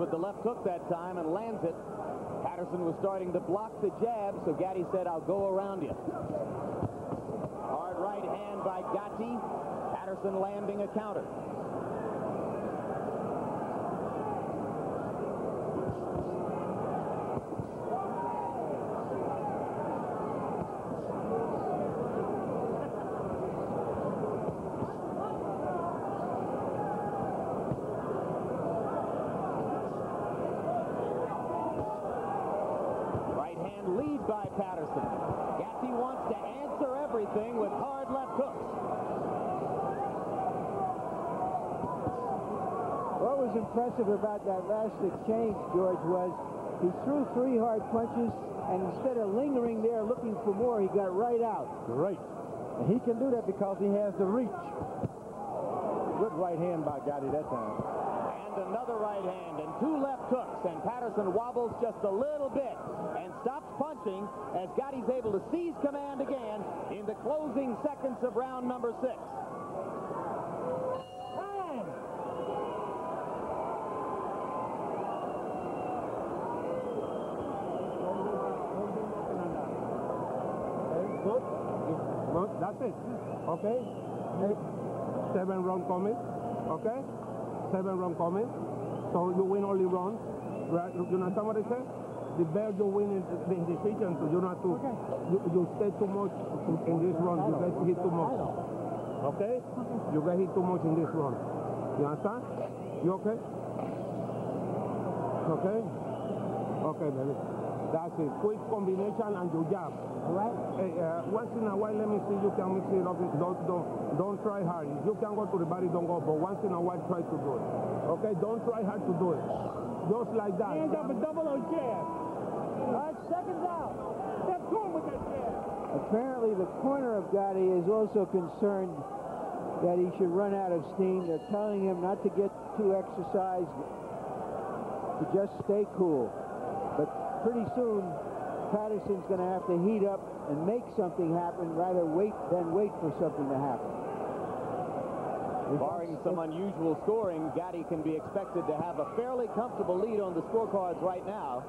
with the left hook that time and lands it. Patterson was starting to block the jab, so Gatti said, "I'll go around you." Hard right hand by Gatti. Patterson landing a counter. Lead by Patterson. Gatti wants to answer everything with hard left hooks. What was impressive about that last exchange, George, was he threw 3 hard punches, and instead of lingering there looking for more, he got right out. Great. And he can do that because he has the reach. Good right hand by Gatti that time. And another right hand and 2 left hooks, and Patterson wobbles just a little bit and stops punching as Gatti's able to seize command again in the closing seconds of round number 6. Time! Good. Good. That's it. Okay. 7 round coming. Okay. 7 round coming. So you win only rounds. Right? You understand what I said? The better you win in the decision, so you don't have to, you stay too much in this run, you get hit too much. Okay? You get hit too much in this run. You understand? You okay? Okay? Okay, baby. That's it. Quick combination and you jab. All right? Hey, once in a while, let me see you can mix it up. Don't try hard. If you can go to the body, don't go, but once in a while, try to do it. Okay? Don't try hard to do it. Just like that. Hands up and double those jabs. All right, seconds out. Step to him with that jab. Apparently, the corner of Gatti is also concerned that he should run out of steam. They're telling him not to get too exercised, to just stay cool. But pretty soon, Patterson's going to have to heat up and make something happen rather than wait for something to happen. Barring some unusual scoring, Gatti can be expected to have a fairly comfortable lead on the scorecards right now.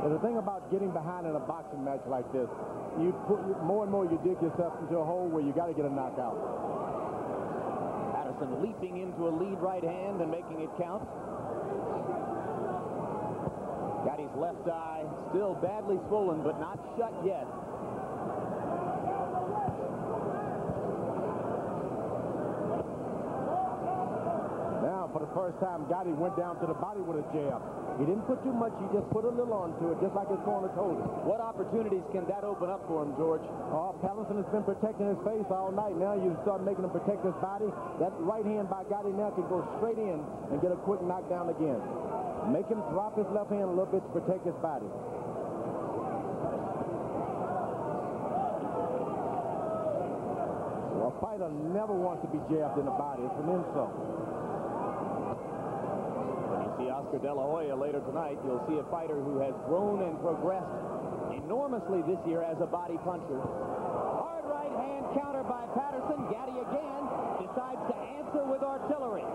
And the thing about getting behind in a boxing match like this, you put more and more you dig yourself into a hole where you got to get a knockout. Patterson leaping into a lead right hand and making it count. Gatti's left eye still badly swollen, but not shut yet. Now, for the first time, Gatti went down to the body with a jab. He didn't put too much. He just put a little onto it, just like his corner told him. What opportunities can that open up for him, George? Oh, Patterson has been protecting his face all night. Now you start making him protect his body. That right hand by Gatti now can go straight in and get a quick knockdown again. Make him drop his left hand a little bit to protect his body. A fighter never wants to be jabbed in the body. It's an insult. When you see Oscar De La Hoya later tonight, you'll see a fighter who has grown and progressed enormously this year as a body puncher. Hard right hand counter by Patterson. Gatti again decides to answer with artillery.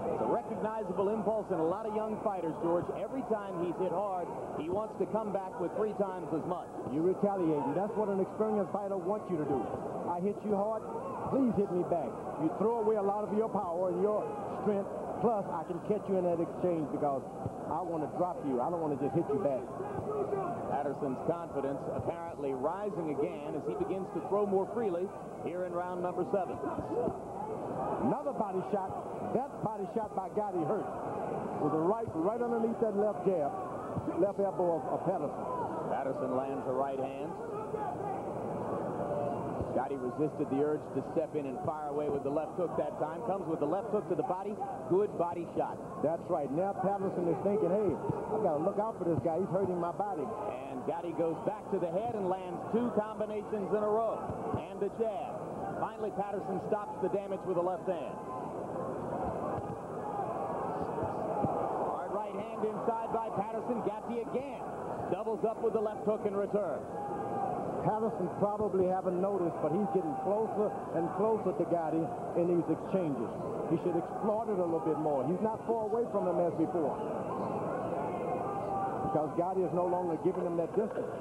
It's a recognizable impulse in a lot of young fighters, George. Every time he's hit hard, he wants to come back with 3 times as much. You retaliate, and that's what an experienced fighter wants you to do. I hit you hard, please hit me back. You throw away a lot of your power and your strength, plus I can catch you in that exchange because I want to drop you. I don't want to just hit you back. Patterson's confidence apparently rising again as he begins to throw more freely here in round number 7. Another body shot. That body shot by Gatti hurt. With the right underneath that left jab, left elbow of Patterson. Patterson lands a right hand. Gatti resisted the urge to step in and fire away with the left hook that time. Comes with the left hook to the body. Good body shot. That's right. Now Patterson is thinking, hey, I've got to look out for this guy. He's hurting my body. And Gatti goes back to the head and lands 2 combinations in a row. And a jab. Finally, Patterson stops the damage with a left hand. Hard right hand inside by Patterson. Gatti again doubles up with the left hook in return. Patterson probably haven't noticed, but he's getting closer and closer to Gatti in these exchanges. He should exploit it a little bit more. He's not far away from him as before, because Gatti is no longer giving him that distance.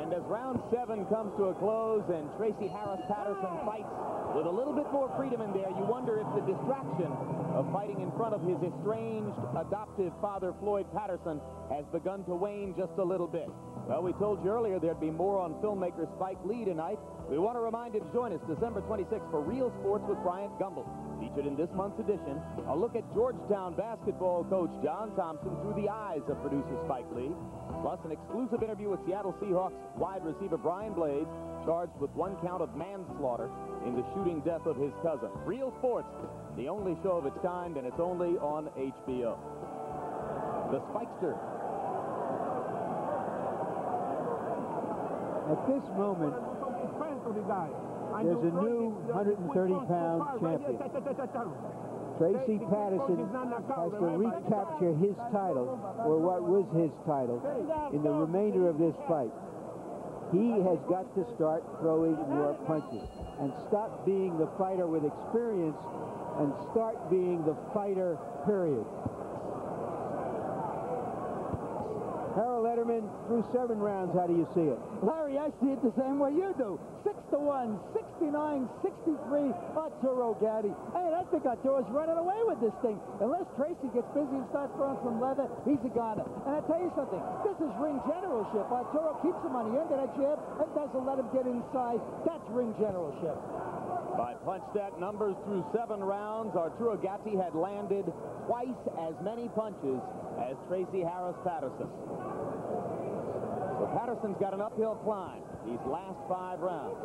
And as round 7 comes to a close and Tracy Harris Patterson fights with a little bit more freedom in there, you wonder if the distraction of fighting in front of his estranged adoptive father, Floyd Patterson, has begun to wane just a little bit. Well, we told you earlier there'd be more on filmmaker Spike Lee tonight. We want to remind you to join us December 26th for Real Sports with Bryant Gumbel. Featured in this month's edition, a look at Georgetown basketball coach John Thompson through the eyes of producer Spike Lee, plus an exclusive interview with Seattle Seahawks wide receiver Brian Blades, charged with 1 count of manslaughter in the shooting death of his cousin. Real Sports, the only show of its kind, and it's only on HBO. The Spikester. At this moment, there's a new 130-pound champion. Tracy Patterson has to recapture his title, or what was his title, in the remainder of this fight. He has got to start throwing more punches and stop being the fighter with experience and start being the fighter, period. Harold Letterman, through 7 rounds, how do you see it? Larry, I see it the same way you do. 6-1, 69, 63, Arturo Gatti. Hey, I think Arturo's running away with this thing. Unless Tracy gets busy and starts throwing some leather, he's a goner. And I tell you something, this is ring generalship. Arturo keeps him on the end of that jab and doesn't let him get inside. That's ring generalship. By punch stat numbers through 7 rounds, Arturo Gatti had landed twice as many punches as Tracy Harris Patterson. So Patterson's got an uphill climb these last 5 rounds.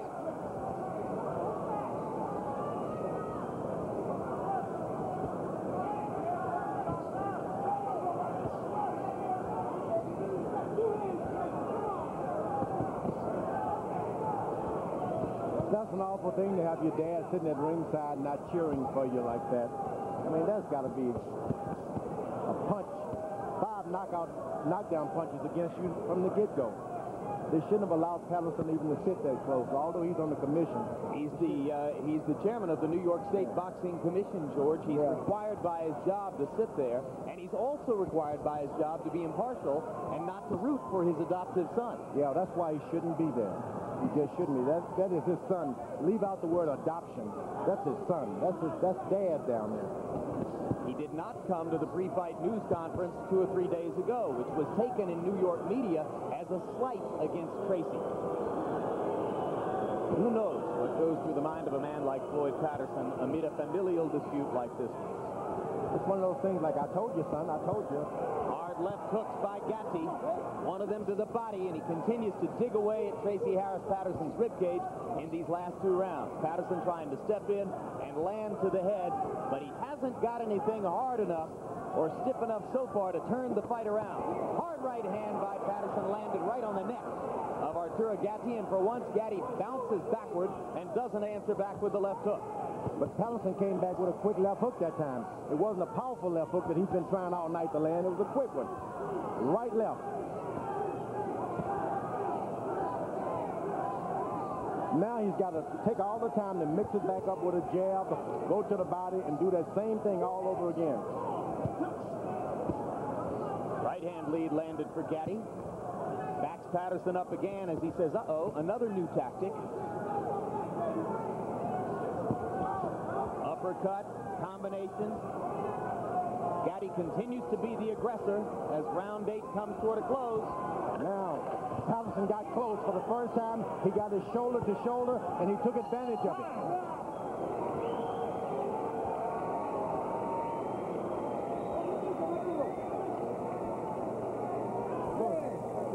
That's an awful thing to have your dad sitting at ringside not cheering for you like that. I mean, that's got to be a punch. 5 knockdown punches against you from the get-go. They shouldn't have allowed Patterson even to sit that close, although he's on the commission. He's the chairman of the New York State Boxing Commission, George. He's required by his job to sit there, and he's also required by his job to be impartial and not to root for his adoptive son. Yeah, that's why he shouldn't be there. He just shouldn't be. That is his son. Leave out the word adoption. That's his son. That's dad down there. He did not come to the pre-fight news conference 2 or 3 days ago, which was taken in New York media as a slight against Tracy. Who knows what goes through the mind of a man like Floyd Patterson amid a familial dispute like this one. It's one of those things like, I told you, son, I told you. Hard left hooks by Gatti, one of them to the body, and he continues to dig away at Tracy Harris Patterson's ribcage in these last 2 rounds. Patterson trying to step in and land to the head, but he hasn't got anything hard enough or stiff enough so far to turn the fight around. Hard right hand by Patterson landed right on the neck of Arturo Gatti, and for once Gatti bounces backward and doesn't answer back with the left hook. But Patterson came back with a quick left hook that time. It wasn't a powerful left hook that he's been trying all night to land. It was a quick one. Right, left. Now he's got to take all the time to mix it back up with a jab, go to the body, and do that same thing all over again. Right hand lead landed for Gatti. Backs Patterson up again as he says, uh-oh, another new tactic. Uppercut, combination. Gatti continues to be the aggressor as round 8 comes toward a close. Now, Patterson got close for the first time. He got his shoulder to shoulder, and he took advantage of it.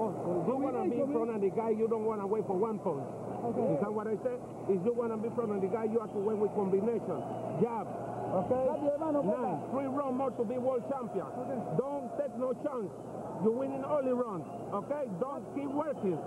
If you want to be in front of the guy, you don't want to wait for 1 punch. Okay. Is that what I said? If you want to be in front of the guy, you have to wait with combination. Jab. Okay? 9. 3 rounds more to be world champion. Okay. Don't take no chance. You're winning only rounds. Okay? Don't keep working.